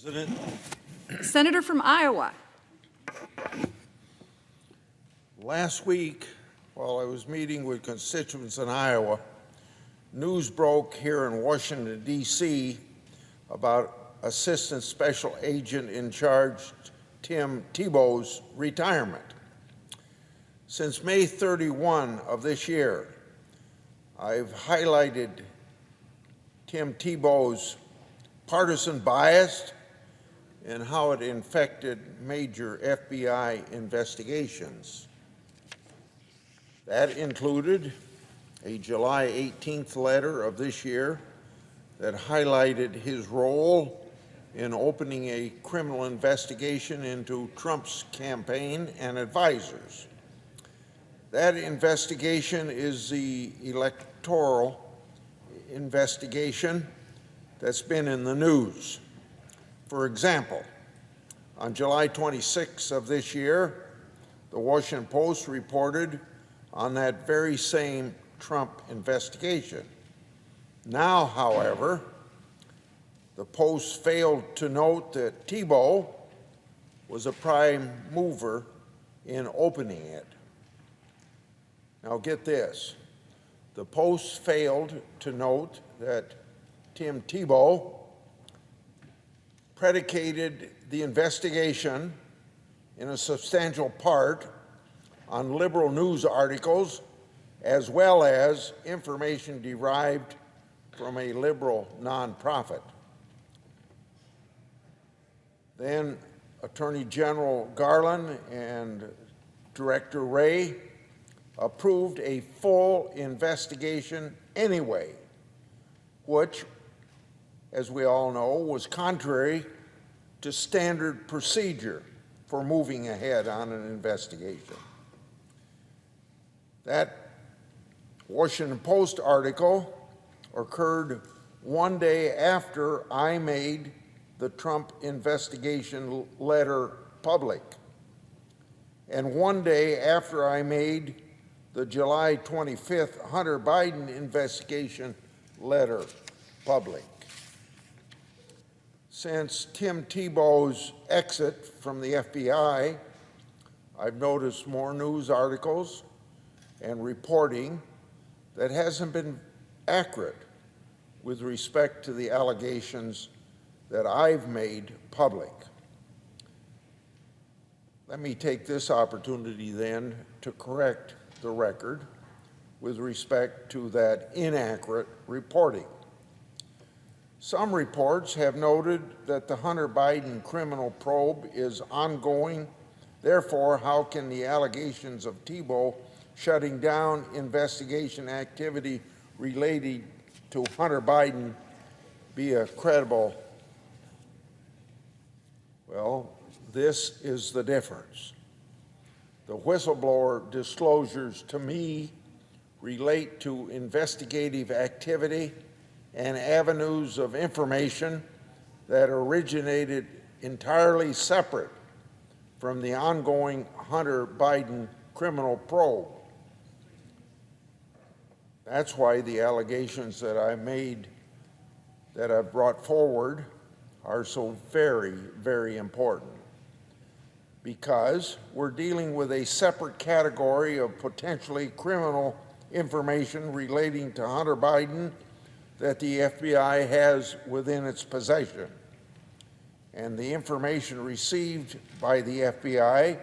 President. Senator from Iowa. Last week, while I was meeting with constituents in Iowa, news broke here in Washington, D.C. about Assistant Special Agent in Charge Tim Tebow's retirement. Since May 31 of this year, I've highlighted Tim Tebow's partisan bias and how it infected major FBI investigations. That included a July 18th letter of this year that highlighted his role in opening a criminal investigation into Trump's campaign and advisors. That investigation is the electoral investigation that's been in the news. For example, on July 26th of this year, the Washington Post reported on that very same Trump investigation. Now, however, the Post failed to note that Tebow was a prime mover in opening it. Now get this, the Post failed to note that Tim Tebow predicated the investigation in a substantial part on liberal news articles as well as information derived from a liberal nonprofit. Then Attorney General Garland and Director Wray approved a full investigation anyway, which, as we all know, was contrary to standard procedure for moving ahead on an investigation. That Washington Post article occurred one day after I made the Trump investigation letter public, and one day after I made the July 25th Hunter Biden investigation letter public. Since Tim Tebow's exit from the FBI, I've noticed more news articles and reporting that hasn't been accurate with respect to the allegations that I've made public. Let me take this opportunity then to correct the record with respect to that inaccurate reporting. Some reports have noted that the Hunter Biden criminal probe is ongoing. Therefore, how can the allegations of Tebow shutting down investigation activity related to Hunter Biden be a credible? Well, this is the difference. The whistleblower disclosures to me relate to investigative activity and avenues of information that originated entirely separate from the ongoing Hunter Biden criminal probe. That's why the allegations that I made, that I've brought forward, are so very, very important, because we're dealing with a separate category of potentially criminal information relating to Hunter Biden that the FBI has within its possession. And the information received by the FBI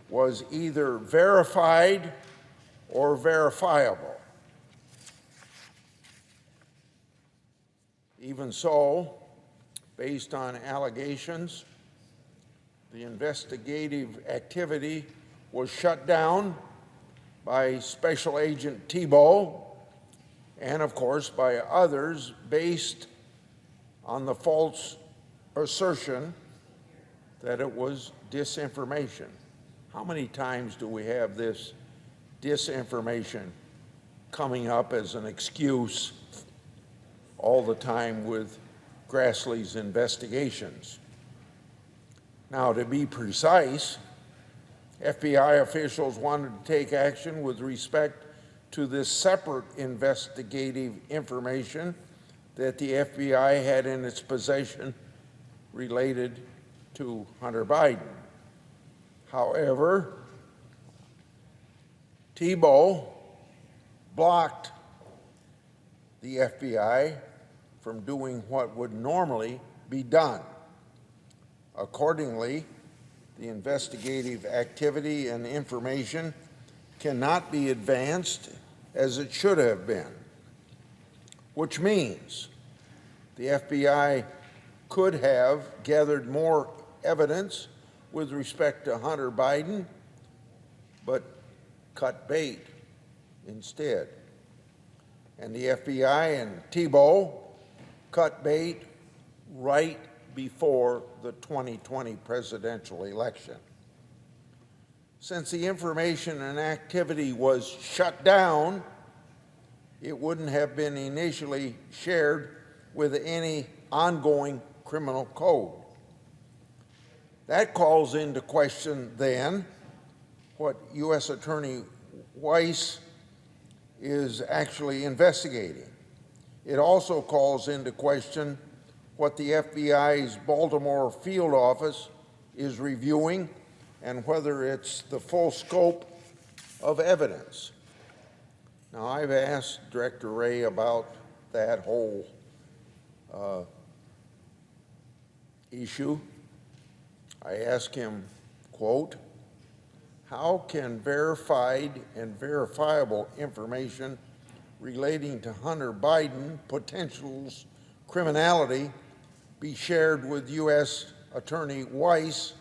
was either verified or verifiable. Even so, based on allegations, the investigative activity was shut down by Special Agent Tebow and, of course, by others based on the false assertion that it was disinformation. How many times do we have this disinformation coming up as an excuse all the time with Grassley's investigations? Now, to be precise, FBI officials wanted to take action with respect to this separate investigative information that the FBI had in its possession related to Hunter Biden. However, Thibault blocked the FBI from doing what would normally be done. Accordingly, the investigative activity and information cannot be advanced as it should have been, which means the FBI could have gathered more evidence with respect to Hunter Biden, but cut bait instead. And the FBI and Thibault cut bait right before the 2020 presidential election. Since the information and activity was shut down, it wouldn't have been initially shared with any ongoing criminal code. That calls into question then what U.S. Attorney Weiss is actually investigating. It also calls into question what the FBI's Baltimore field office is reviewing and whether it's the full scope of evidence. Now, I've asked Director Wray about that whole issue. I asked him, quote, how can verified and verifiable information relating to Hunter Biden potential's criminality be shared with U.S. Attorney Weiss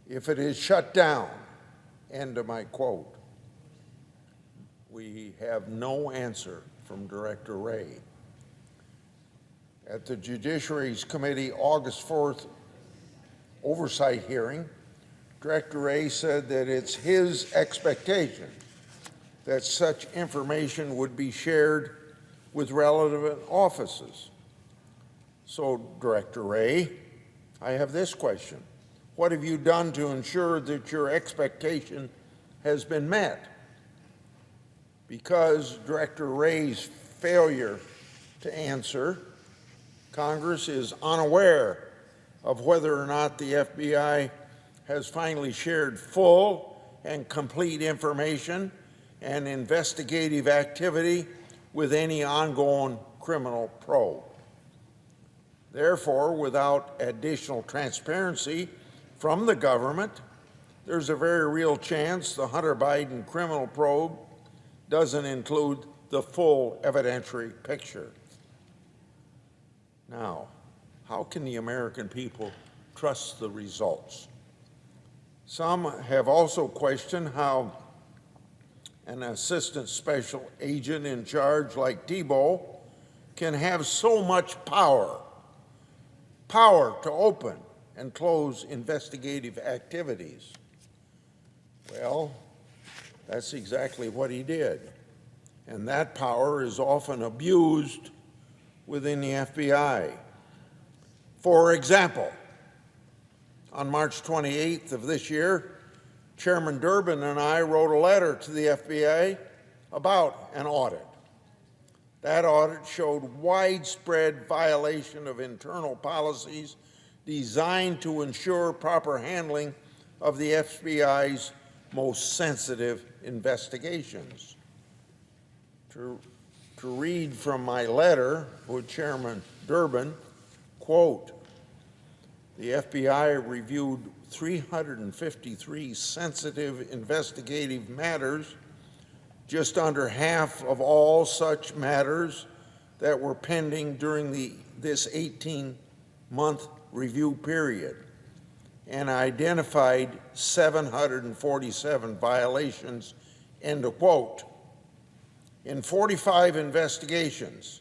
if it is shut down? End of my quote. We have no answer from Director Wray. At the Judiciary's Committee August 4th oversight hearing, Director Wray said that it's his expectation that such information would be shared with relevant offices. So, Director Wray, I have this question. What have you done to ensure that your expectation has been met? Because Director Wray's failure to answer, Congress is unaware of whether or not the FBI has finally shared full and complete information and investigative activity with any ongoing criminal probe. Therefore, without additional transparency from the government, there's a very real chance the Hunter Biden criminal probe doesn't include the full evidentiary picture. Now, how can the American people trust the results? Some have also questioned how an assistant special agent in charge like Thibault can have so much power to open and close investigative activities. Well, that's exactly what he did. And that power is often abused within the FBI. For example, on March 28th of this year, Chairman Durbin and I wrote a letter to the FBI about an audit. That audit showed widespread violation of internal policies designed to ensure proper handling of the FBI's most sensitive investigations. To read from my letter with Chairman Durbin, quote, the FBI reviewed 353 sensitive investigative matters, just under half of all such matters that were pending during this 18-month review period, and identified 747 violations, end of quote. In 45 investigations,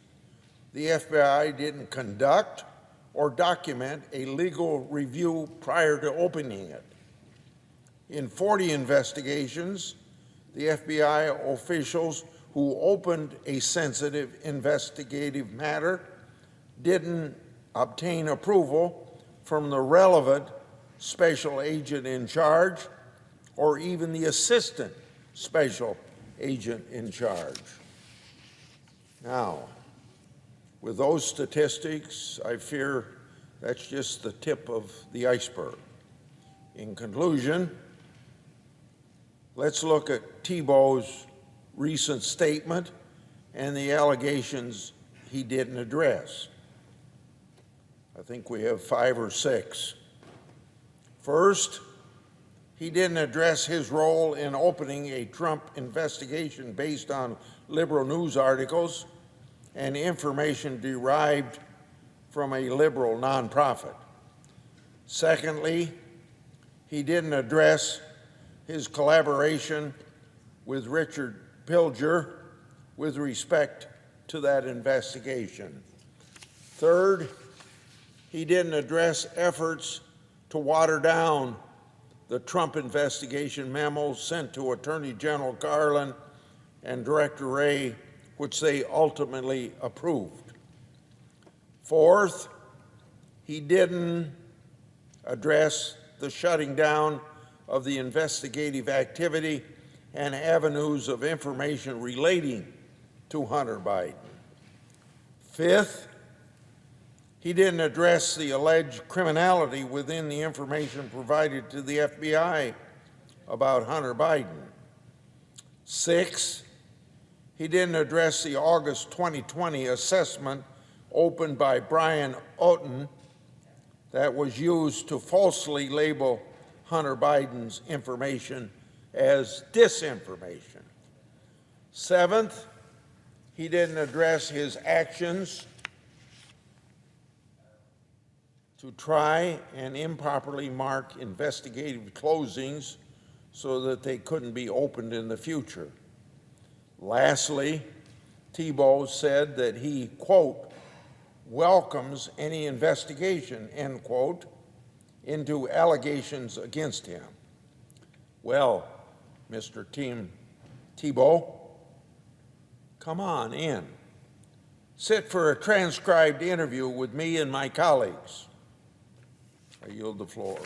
the FBI didn't conduct or document a legal review prior to opening it. In 40 investigations, the FBI officials who opened a sensitive investigative matter didn't obtain approval from the relevant special agent in charge or even the assistant special agent in charge. Now, with those statistics, I fear That's just the tip of the iceberg. In conclusion, let's look at Thibault's recent statement and the allegations he didn't address. I think we have 5 or 6. First, he didn't address his role in opening a Trump investigation based on liberal news articles and information derived from a liberal nonprofit. Secondly, he didn't address his collaboration with Richard Pilger with respect to that investigation. Third, he didn't address efforts to water down the Trump investigation memos sent to Attorney General Garland and Director Wray, which they ultimately approved. Fourth, he didn't address the shutting down of the investigative activity and avenues of information relating to Hunter Biden. Fifth, he didn't address the alleged criminality within the information provided to the FBI about Hunter Biden. Sixth, he didn't address the August 2020 assessment opened by Brian Otten that was used to falsely label Hunter Biden's information as disinformation. Seventh, he didn't address his actions to try and improperly mark investigative closings so that they couldn't be opened in the future. Lastly, Thibault said that he, quote, welcomes any investigation, end quote, into allegations against him. Well, Mr. Thibault, come on in. Sit for a transcribed interview with me and my colleagues. I yield the floor.